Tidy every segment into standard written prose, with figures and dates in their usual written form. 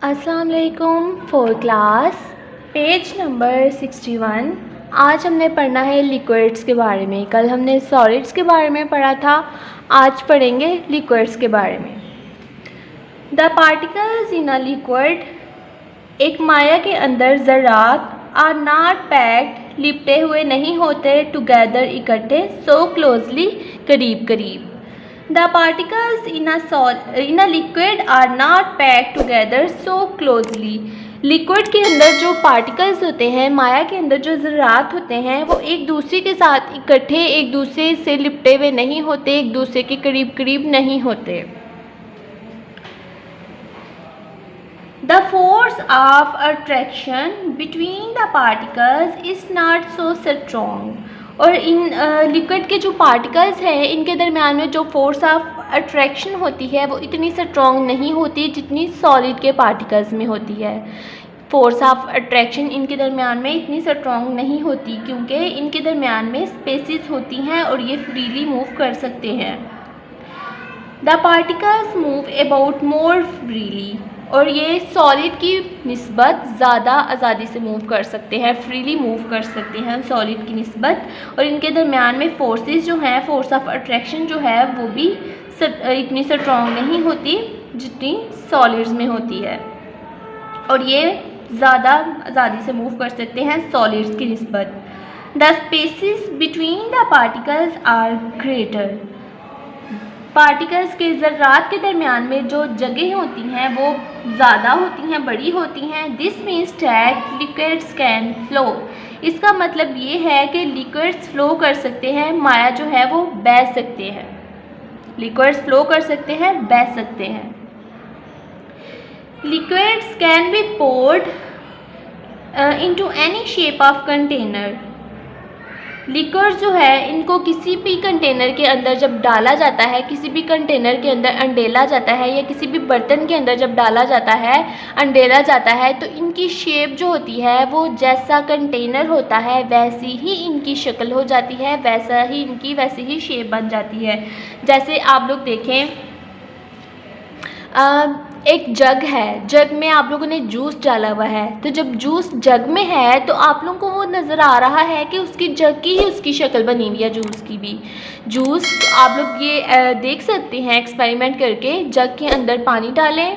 अस्सलाम वालेकुम। 4 class page number 61। आज हमने पढ़ना है लिक्विड्स के बारे में। कल हमने सॉलिड्स के बारे में पढ़ा था, आज पढ़ेंगे लिक्विड्स के बारे में। The particles in a liquid, एक माया के अंदर ज़रात आर नॉट पैक्ड, लिपटे हुए नहीं होते, टुगेदर इकट्ठे, सो क्लोजली करीब करीब। The particles in a liquid are not packed together so closely. Liquid के अंदर जो पार्टिकल्स होते हैं, माया के अंदर जो ज़रात होते हैं, वो एक दूसरे के साथ इकट्ठे, एक दूसरे से लिपटे हुए नहीं होते, एक दूसरे के करीब करीब नहीं होते। The force of attraction between the particles is not so strong. और इन लिक्विड के जो पार्टिकल्स हैं, इनके दरमियान में जो फोर्स ऑफ अट्रैक्शन होती है वो इतनी स्ट्रॉन्ग नहीं होती जितनी सॉलिड के पार्टिकल्स में होती है। फोर्स ऑफ अट्रैक्शन इनके दरमियान में इतनी स्ट्रॉन्ग नहीं होती क्योंकि इनके दरमियान में स्पेसेस होती हैं और ये फ्रीली मूव कर सकते हैं। The particles move about more freely, और ये सॉलिड की निस्बत ज़्यादा आज़ादी से मूव कर सकते हैं, फ्रीली मूव कर सकते हैं सॉलिड की निस्बत। और इनके दरमियान में फोर्सेस जो हैं, फोर्स ऑफ अट्रैक्शन जो है वो भी इतनी स्ट्रॉन्ग नहीं होती जितनी सॉलिड्स में होती है, और ये ज़्यादा आज़ादी से मूव कर सकते हैं सॉलिड्स की निस्बत। The spaces between the particles are greater, particles के ज़रात के दरमियान में जो जगह होती हैं वो ज़्यादा होती हैं, बड़ी होती हैं। This means that liquids can flow, इसका मतलब ये है कि लिक्विड्स फ्लो कर सकते हैं, माया जो है वो बह सकते हैं, लिक्विड्स फ्लो कर सकते हैं, बह सकते हैं। Liquids can be poured into any shape of container, liquid जो है इनको किसी भी कंटेनर के अंदर जब डाला जाता है, किसी भी कंटेनर के अंदर अंडेला जाता है, या किसी भी बर्तन के अंदर जब डाला जाता है, अंडेला जाता है, तो इनकी शेप जो होती है वो जैसा कंटेनर होता है वैसी ही इनकी शक्ल हो जाती है, वैसे ही शेप बन जाती है। जैसे आप लोग देखें, एक जग है, जग में आप लोगों ने जूस डाला हुआ है, तो जब जूस जग में है तो आप लोगों को वो नज़र आ रहा है कि उसकी जग की ही उसकी शक्ल बनी हुई है, जूस की भी। जूस आप लोग ये देख सकते हैं एक्सपेरिमेंट करके, जग के अंदर पानी डालें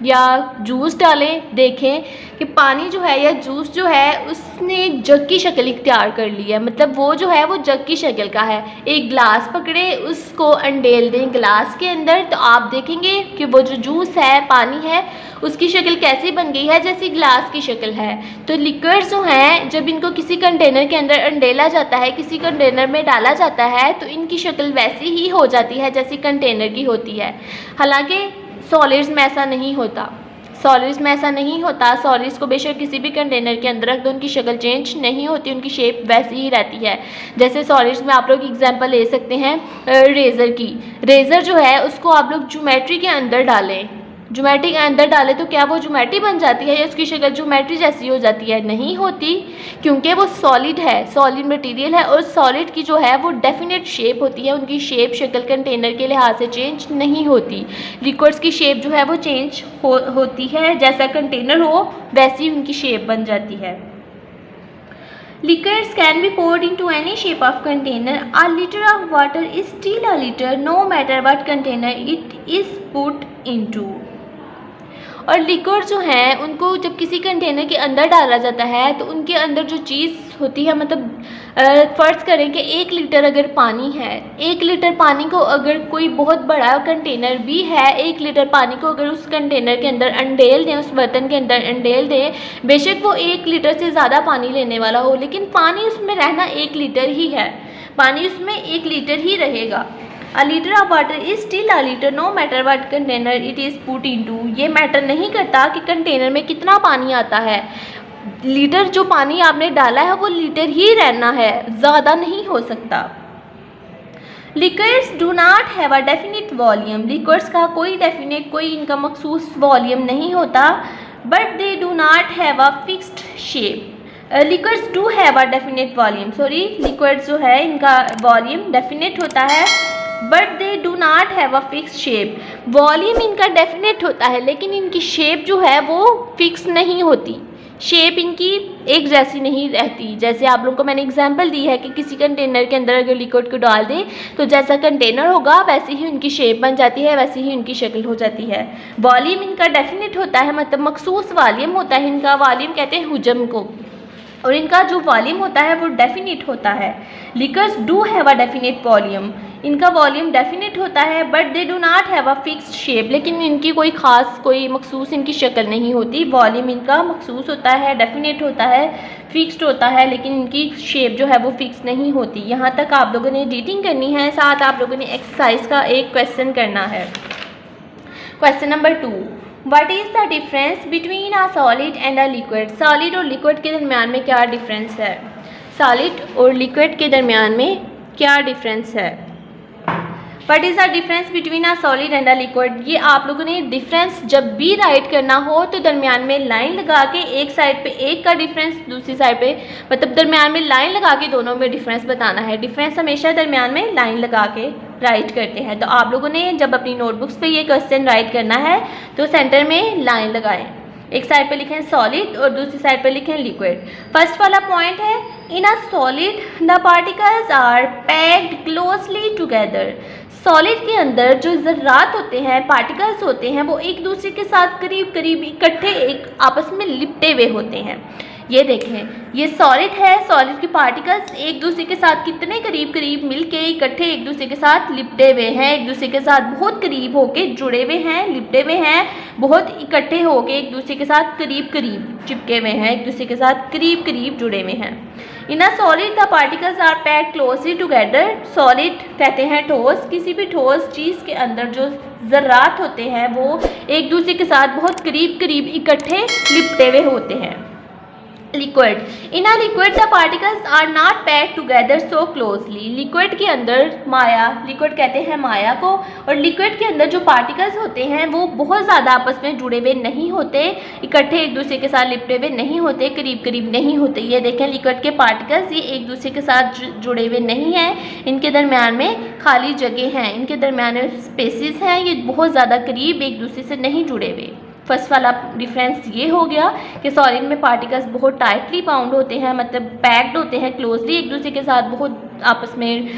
या जूस डालें, देखें कि पानी जो है या जूस जो है उसने जग की शक्ल इख्तियार कर ली है, मतलब वो जो है वो जग की शक्ल का है। एक गिलास पकड़े, उसको अंडेल दें गिलास के अंदर, तो आप देखेंगे कि वो जो जूस है, पानी है, उसकी शक्ल कैसी बन गई है, जैसी गिलास की शक्ल है। तो लिक्विड्स जो हैं, जब इनको किसी कंटेनर के अंदर अंडेला जाता है, किसी कंटेनर में डाला जाता है, तो इनकी शक्ल वैसी ही हो जाती है जैसी कंटेनर की होती है। हालांकि सॉलिड्स में ऐसा नहीं होता, सॉलिड्स में ऐसा नहीं होता। सॉलिड्स को बेशक किसी भी कंटेनर के अंदर रख दो, उनकी शक्ल चेंज नहीं होती, उनकी शेप वैसी ही रहती है। जैसे सॉलिड्स में आप लोग एग्जांपल ले सकते हैं रेज़र की। रेज़र जो है उसको आप लोग ज्योमेट्री के अंदर डालें, ज्योमेट्री के अंदर डालें तो क्या वो ज्योमेट्री बन जाती है या उसकी शक्ल ज्योमेट्री जैसी हो जाती है? नहीं होती, क्योंकि वो सॉलिड है, सॉलिड मटेरियल है, और सॉलिड की जो है वो डेफिनेट शेप होती है, उनकी शेप शक्ल कंटेनर के लिहाज से चेंज नहीं होती। लिक्विड्स की शेप जो है वो चेंज होती है, जैसा कंटेनर हो वैसी उनकी शेप बन जाती है। Liquids can be poured into any shape of container. A liter of water is still a liter no matter what container it is put into. और लिक्विड जो हैं उनको जब किसी कंटेनर के अंदर डाला जाता है तो उनके अंदर जो चीज़ होती है, मतलब फ़र्ज़ करें कि 1 लीटर अगर पानी है, 1 लीटर पानी को अगर कोई बहुत बड़ा कंटेनर भी है, 1 लीटर पानी को अगर उस कंटेनर के अंदर अंडेल दें, उस बर्तन के अंदर अंडेल दें, बेशक वो 1 लीटर से ज़्यादा पानी लेने वाला हो, लेकिन पानी उसमें रहना 1 लीटर ही है, पानी उसमें 1 लीटर ही रहेगा। A liter of water is still a liter no matter what container it is put into. ये मैटर नहीं करता कि कंटेनर में कितना पानी आता है, लीटर जो पानी आपने डाला है वो लीटर ही रहना है, ज़्यादा नहीं हो सकता। Liquids do not have a definite volume. Liquids का कोई डेफिनेट, कोई इनका मखसूस वॉल्यूम नहीं होता, but they do not have a fixed shape. Liquids do have a definite volume, liquids जो है इनका वॉल्यूम डेफिनेट होता है, but they do not have a fix shape. Volume इनका डेफिनेट होता है लेकिन इनकी शेप जो है वो फिक्स नहीं होती, शेप इनकी एक जैसी नहीं रहती। जैसे आप लोगों को मैंने एग्जांपल दी है कि किसी कंटेनर के अंदर अगर लिक्विड को डाल दें तो जैसा कंटेनर होगा वैसे ही उनकी शेप बन जाती है, वैसे ही उनकी शक्ल हो जाती है। वॉल्यूम इनका डेफिनेट होता है, मतलब मखसूस वॉल्यूम होता है इनका, वॉल्यूम कहते हैं हुजम को, और इनका जो वॉल्यूम होता है वो डेफिनेट होता है। Liquids do have a definite volume, इनका वॉल्यूम डेफिनेट होता है, but they do not have a fixed shape, लेकिन इनकी कोई ख़ास कोई मखसूस इनकी शक्ल नहीं होती। वॉल्यूम इनका मखसूस होता है, डेफिनेट होता है, फिक्स्ड होता है, लेकिन इनकी शेप जो है वो फिक्स नहीं होती। यहाँ तक आप लोगों ने एडिटिंग करनी है, साथ आप लोगों ने एक्सरसाइज का एक क्वेश्चन करना है। Question number 2, What is the difference between a solid and a liquid? Solid और लिक्विड के दरमियान में क्या डिफरेंस है? सॉलिड और लिक्विड के दरमियान में क्या डिफरेंस है? What is the difference between a solid and a liquid? ये आप लोगों ने डिफरेंस जब भी राइट करना हो तो दरमियान में लाइन लगा के एक साइड पे एक का डिफरेंस, दूसरी साइड पे मतलब दरमियान में लाइन लगा के दोनों में डिफरेंस बताना है। डिफरेंस हमेशा दरमियान में लाइन लगा के राइट करते हैं। तो आप लोगों ने जब अपनी नोटबुक्स पे ये क्वेश्चन राइट करना है तो सेंटर में लाइन लगाएं, एक साइड पे लिखें सॉलिड और दूसरी साइड पे लिखें लिक्विड। फर्स्ट वाला पॉइंट है, in a solid the particles are packed closely together. Solid के अंदर जो ज़र्रात होते हैं, पार्टिकल्स होते हैं, वो एक दूसरे के साथ करीब करीब इकट्ठे एक आपस में लिपटे हुए होते हैं। ये देखें, ये सॉलिड है, सॉलिड के पार्टिकल्स एक दूसरे के साथ कितने करीब करीब मिलके इकट्ठे एक दूसरे के साथ लिपटे हुए हैं, एक दूसरे के साथ बहुत करीब होके जुड़े हुए हैं, लिपटे हुए हैं, बहुत इकट्ठे होके एक दूसरे के साथ करीब करीब चिपके हुए हैं, एक दूसरे के साथ करीब करीब जुड़े हुए हैं। In a solid the particles are packed closely together. Solid कहते हैं ठोस, किसी भी ठोस चीज़ के अंदर जो ज़र्रात होते हैं वो एक दूसरे के साथ बहुत करीब करीब इकट्ठे लिपटे हुए होते हैं। Liquid, in a liquid the particles are not packed together so closely. Liquid के अंदर माया, लिक्विड कहते हैं माया को, और लिक्विड के अंदर जो पार्टिकल्स होते हैं वो बहुत ज़्यादा आपस में जुड़े हुए नहीं होते, इकट्ठे एक दूसरे के साथ लिपटे हुए नहीं होते, करीब करीब नहीं होते। ये देखें लिक्विड के पार्टिकल्स ये एक दूसरे के साथ जुड़े हुए नहीं हैं, इनके दरमियान में खाली जगह हैं, इनके दरमियान में स्पेसिस हैं, ये बहुत ज़्यादा करीब एक दूसरे से नहीं जुड़े हुए। फर्स्ट वाला डिफरेंस ये हो गया कि सॉलिड में पार्टिकल्स बहुत टाइटली बाउंड होते हैं, मतलब पैक्ड होते हैं क्लोजली एक दूसरे के साथ, बहुत आपस में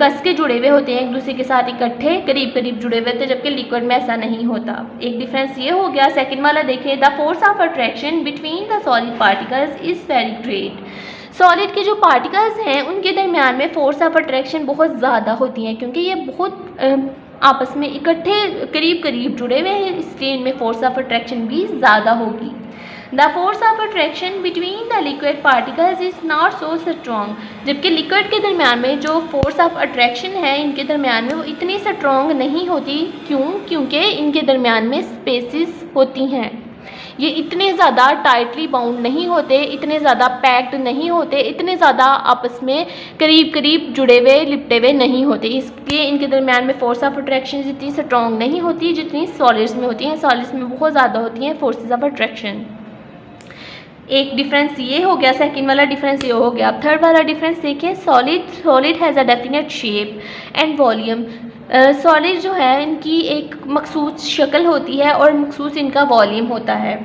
कस के जुड़े हुए होते हैं, एक दूसरे के साथ इकट्ठे करीब करीब जुड़े हुए थे, जबकि लिक्विड में ऐसा नहीं होता। एक डिफरेंस ये हो गया। सेकंड वाला देखें, the force of attraction between the solid particles is very great. Solid के जो पार्टिकल्स हैं उनके दरमियान में फोर्स ऑफ अट्रैक्शन बहुत ज़्यादा होती हैं, क्योंकि ये बहुत आपस में इकट्ठे करीब करीब जुड़े हुए हैं, इसलिए इनमें फोर्स ऑफ अट्रैक्शन भी ज़्यादा होगी। The force of attraction between the liquid particles is not so strong. जबकि लिक्विड के दरमियान में जो फोर्स ऑफ अट्रैक्शन है इनके दरमियान में वो इतनी स्ट्रॉन्ग नहीं होती। क्यों? क्योंकि इनके दरमियान में स्पेसिस होती हैं, ये इतने ज़्यादा टाइटली बाउंड नहीं होते, इतने ज़्यादा पैक्ड नहीं होते, इतने ज़्यादा आपस में करीब करीब जुड़े हुए लिपटे हुए नहीं होते, इसलिए इनके दरमियान में फोर्स ऑफ अट्रैक्शन इतनी स्ट्रॉन्ग नहीं होती जितनी सॉलिड्स में होती हैं। सॉलिड्स में बहुत ज़्यादा होती हैं फोर्सेस ऑफ अट्रैक्शन। एक डिफरेंस ये हो गया, सेकंड वाला डिफरेंस ये हो गया। अब थर्ड वाला डिफरेंस देखिए, solid has a definite shape and volume. Solid जो है इनकी एक मखसूस शक्ल होती है और मखसूस इनका वॉल्यूम होता है।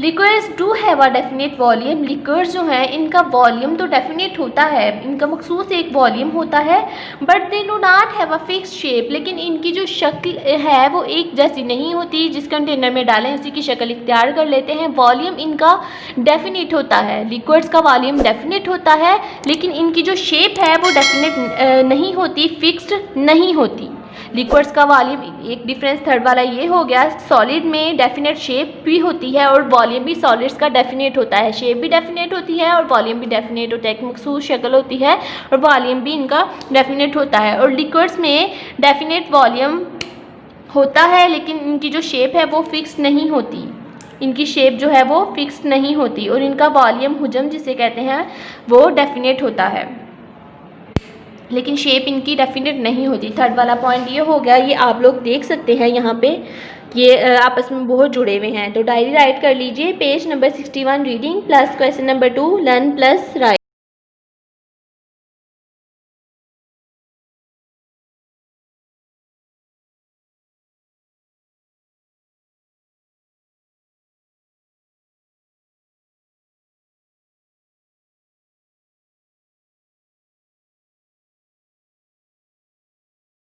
Liquids do have a definite volume. Liquids जो है इनका वॉल्यूम तो डेफिनेट होता है, इनका मखसूस एक वॉल्यूम होता है, but they do not have a fix shape. लेकिन इनकी जो शक्ल है वो एक जैसी नहीं होती, जिस कंटेनर में डालें उसी की शक्ल इख्तियार कर लेते हैं। वॉल्यूम इनका डेफिनेट होता है, लिक्विड्स का वॉल्यूम डेफिनेट होता है, लेकिन इनकी जो शेप है वो डेफिनेट नहीं होती, फिक्स्ड नहीं होती। लिक्विड्स का वॉल्यूम, एक डिफरेंस थर्ड वाला ये हो गया। सॉलिड में डेफिनेट शेप भी होती है और वॉल्यूम भी सॉलिड्स का डेफिनेट होता है, शेप भी डेफिनेट होती है और वॉल्यूम भी डेफिनेट होता है, एक मखसूस शक्ल होती है और वॉल्यूम भी इनका डेफिनेट होता है। और लिक्विड्स में डेफिनेट वॉल्यूम होता है लेकिन इनकी जो शेप है वो फिक्स नहीं होती, इनकी शेप जो है वो फिक्स नहीं होती, और इनका वॉल्यूम हुजम जिसे कहते हैं वो डेफिनेट होता है, लेकिन शेप इनकी डेफिनेट नहीं होती। थर्ड वाला पॉइंट ये हो गया, ये आप लोग देख सकते हैं यहाँ पे ये आपस में बहुत जुड़े हुए हैं। तो डायरी राइट कर लीजिए, page number 61 reading plus question number 2 learn plus right.